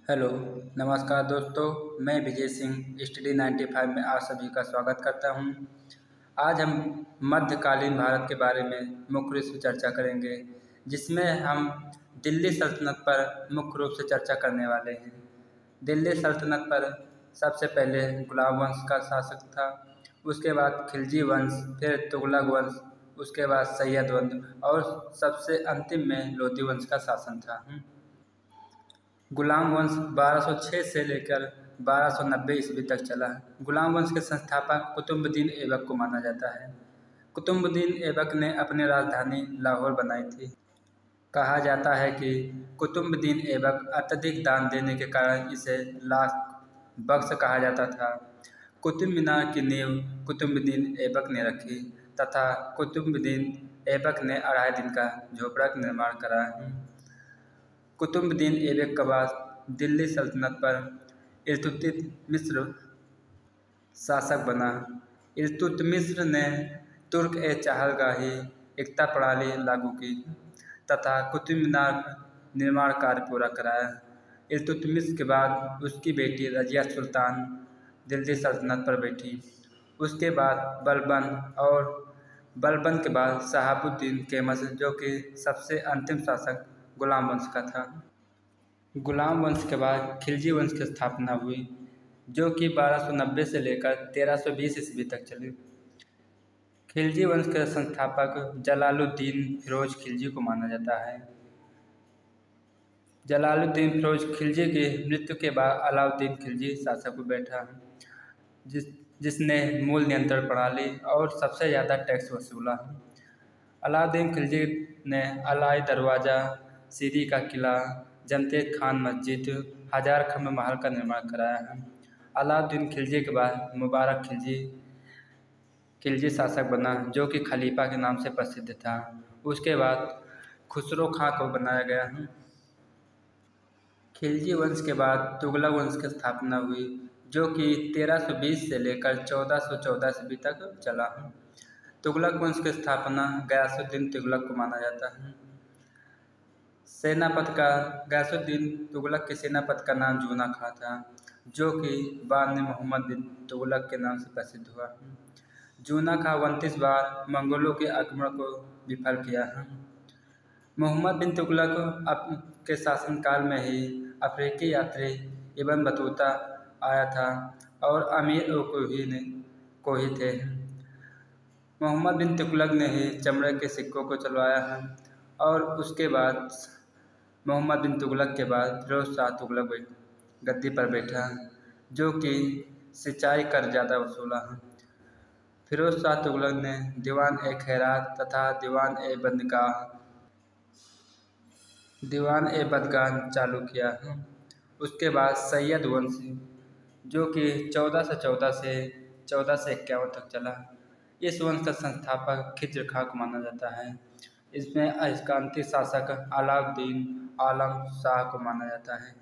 Hello, नमस्कार दोस्तों। मैं विजय सिंह स्टडी 95 में आप सभी का स्वागत करता हूं। आज हम मध्यकालीन भारत के बारे में मुख्य रूप से चर्चा करेंगे, जिसमें हम दिल्ली सल्तनत पर मुख्य रूप से चर्चा करने वाले हैं। दिल्ली सल्तनत पर सबसे पहले गुलाम वंश का शासक था, उसके बाद खिलजी वंश, फिर तुगलक वंश, उसके बाद सैयद वंश और सबसे अंतिम में लोधी वंश का शासन था। गुलाम वंश 1206 से लेकर 1290 ईस्वी तक चला। गुलाम वंश के संस्थापक कुतुबुद्दीन ऐबक को माना जाता है। कुतुबुद्दीन ऐबक ने अपनी राजधानी लाहौर बनाई थी। कहा जाता है कि कुतुबुद्दीन ऐबक अत्यधिक दान देने के कारण इसे लाख बख्श कहा जाता था। कुतुब मीनार की नींव कुतुबुद्दीन ऐबक ने रखी तथा कुतुबुद्दीन ऐबक ने 2.5 दिन का झोपड़ा का निर्माण करा। कुतुबुद्दीन ऐबक के बाद दिल्ली सल्तनत पर इल्तुतमिश शासक बना। इल्तुतमिश ने तुर्क-ए-चगालही एकता प्रणाली लागू की तथा कुतुब मीनार निर्माण कार्य पूरा कराया। इल्तुतमिश के बाद उसकी बेटी रजिया सुल्तान दिल्ली सल्तनत पर बैठी। उसके बाद बलबन और बलबन के बाद शहाबुद्दीन केमस, जो कि सबसे अंतिम शासक गुलाम वंश का था। गुलाम वंश के बाद खिलजी वंश की स्थापना हुई, जो कि 1290 से लेकर 1320 ईस्वी तक चली। खिलजी वंश के संस्थापक जलालुद्दीन फिरोज खिलजी को माना जाता है। जलालुद्दीन फिरोज खिलजी की मृत्यु के बाद अलाउद्दीन खिलजी शासक को बैठा, जिसने मूल नियंत्रण प्रणाली और सबसे ज़्यादा टैक्स वसूला। अलाउद्दीन खिलजी ने अलाई दरवाज़ा, सीरी का किला, जमशेद खान मस्जिद, हजार खम्भ महल का निर्माण कराया है। अलाउद्दीन खिलजी के बाद मुबारक खिलजी शासक बना, जो कि खलीफा के नाम से प्रसिद्ध था। उसके बाद खुसरो खां को बनाया गया। खिलजी वंश के बाद तुगलक वंश की स्थापना हुई, जो कि 1320 से लेकर 1414 ईस्वी तक चला। तुगलक वंश की स्थापना गयासुद्दीन तुगलक को माना जाता है। गयासुद्दीन तुगलक के सेनापति का नाम जूना खां था, जो कि बाद में मोहम्मद बिन तुगलक के नाम से प्रसिद्ध हुआ। जूना खां 29 बार मंगोलों के आक्रमण को विफल किया है। मोहम्मद बिन तुगलक के शासनकाल में ही अफ्रीकी यात्री इब्न बतूता आया था और अमीर को ही थे। मोहम्मद बिन तुगलक ने ही चमड़े के सिक्कों को चलवाया है और उसके बाद मोहम्मद बिन तुगलक के बाद फिरोज शाह तुगलक गद्दी पर बैठा, जो कि सिंचाई कर ज़्यादा वसूला है। फिरोज शाह तुगलक ने दीवान-ए-खैरात तथा दीवान-ए-बदगान चालू किया है। उसके बाद सैयद वंश, जो कि 1414 से 1451 तक चला। इस वंश का संस्थापक खिज्र खां को माना जाता है। इसमें अयस्कांती शासक अलाउद्दीन आलम शाह को माना जाता है।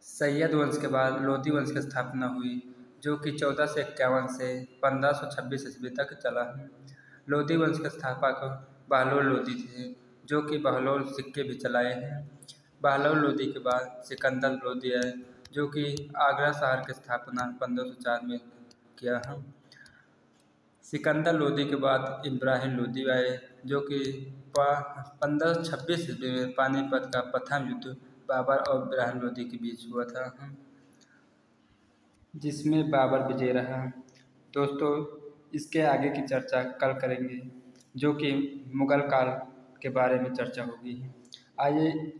सैयद वंश के बाद लोधी वंश की स्थापना हुई, जो कि 1451 से 1526 ईस्वी तक चला। लोधी वंश के स्थापक बहलोल लोधी थे, जो कि बहलोल सिक्के भी चलाए हैं। बहलोल लोधी के बाद सिकंदर लोधी है, जो कि आगरा शहर की स्थापना 1504 में किया है। सिकंदर लोधी के बाद इब्राहिम लोधी आए, जो कि 1526 ईस्वी में पानीपत का प्रथम युद्ध बाबर और इब्राहिम लोधी के बीच हुआ था, जिसमें बाबर विजय रहा। दोस्तों, इसके आगे की चर्चा कल करेंगे, जो कि मुगल काल के बारे में चर्चा होगी। आइए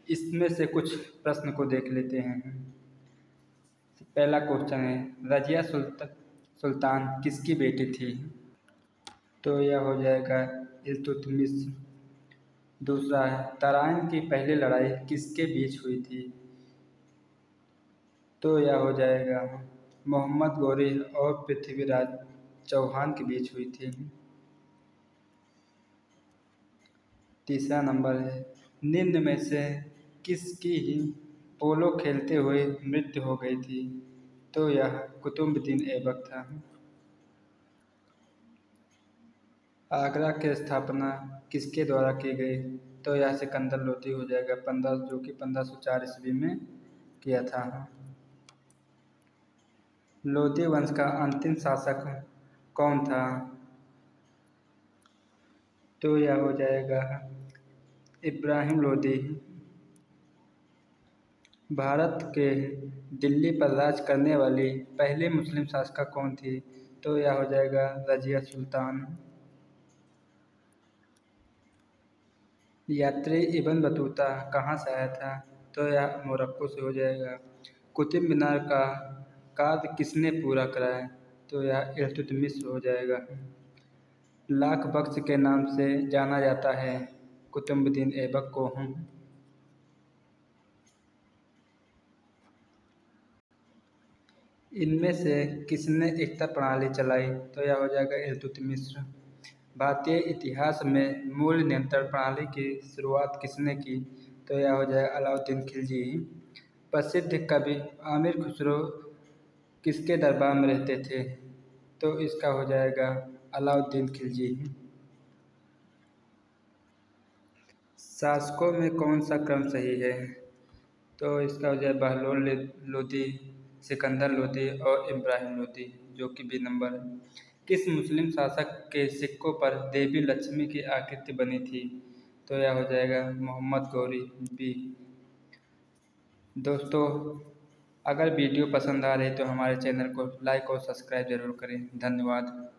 इसमें से कुछ प्रश्न को देख लेते हैं। पहला क्वेश्चन है, रजिया सुल्तान किसकी बेटी थी? तो यह हो जाएगा इल्तुतमिश। दूसरा है, तराइन की पहली लड़ाई किसके बीच हुई थी? तो यह हो जाएगा मोहम्मद गौरी और पृथ्वीराज चौहान के बीच हुई थी। तीसरा नंबर है, निम्न में से किसकी पोलो खेलते हुए मृत्यु हो गई थी? तो यह कुतुबुद्दीन ऐबक था। आगरा की स्थापना किसके द्वारा की गई? तो यह सिकंदर लोदी हो जाएगा, 15 जो कि 1504 ईस्वी में किया था। लोदी वंश का अंतिम शासक कौन था? तो यह हो जाएगा इब्राहिम लोदी। भारत के दिल्ली पर राज करने वाली पहली मुस्लिम शासिका कौन थी? तो यह हो जाएगा रजिया सुल्तान। यात्री इब्न बतूता कहाँ से आया था? तो यह मोरक्को से हो जाएगा। कुतुब मीनार का कार्य किसने पूरा कराया? तो यह इल्तुतमिश हो जाएगा। लाख बख्श के नाम से जाना जाता है कुतुबुद्दीन ऐबक को। इनमें से किसने एकता प्रणाली चलाई? तो यह हो जाएगा इल्तुतमिश। भारतीय इतिहास में मूल्य नियंत्रण प्रणाली की शुरुआत किसने की? तो यह हो जाएगा अलाउद्दीन खिलजी। प्रसिद्ध कवि आमिर खुसरो किसके दरबार में रहते थे? तो इसका हो जाएगा अलाउद्दीन खिलजी। शासकों में कौन सा क्रम सही है? तो इसका हो जाएगा बहलोल लोदी, सिकंदर लोदी और इब्राहिम लोदी, जो कि बी नंबर है। किस मुस्लिम शासक के सिक्कों पर देवी लक्ष्मी की आकृति बनी थी? तो यह हो जाएगा मोहम्मद गौरी, बी। दोस्तों, अगर वीडियो पसंद आ रही तो हमारे चैनल को लाइक और सब्सक्राइब जरूर करें। धन्यवाद।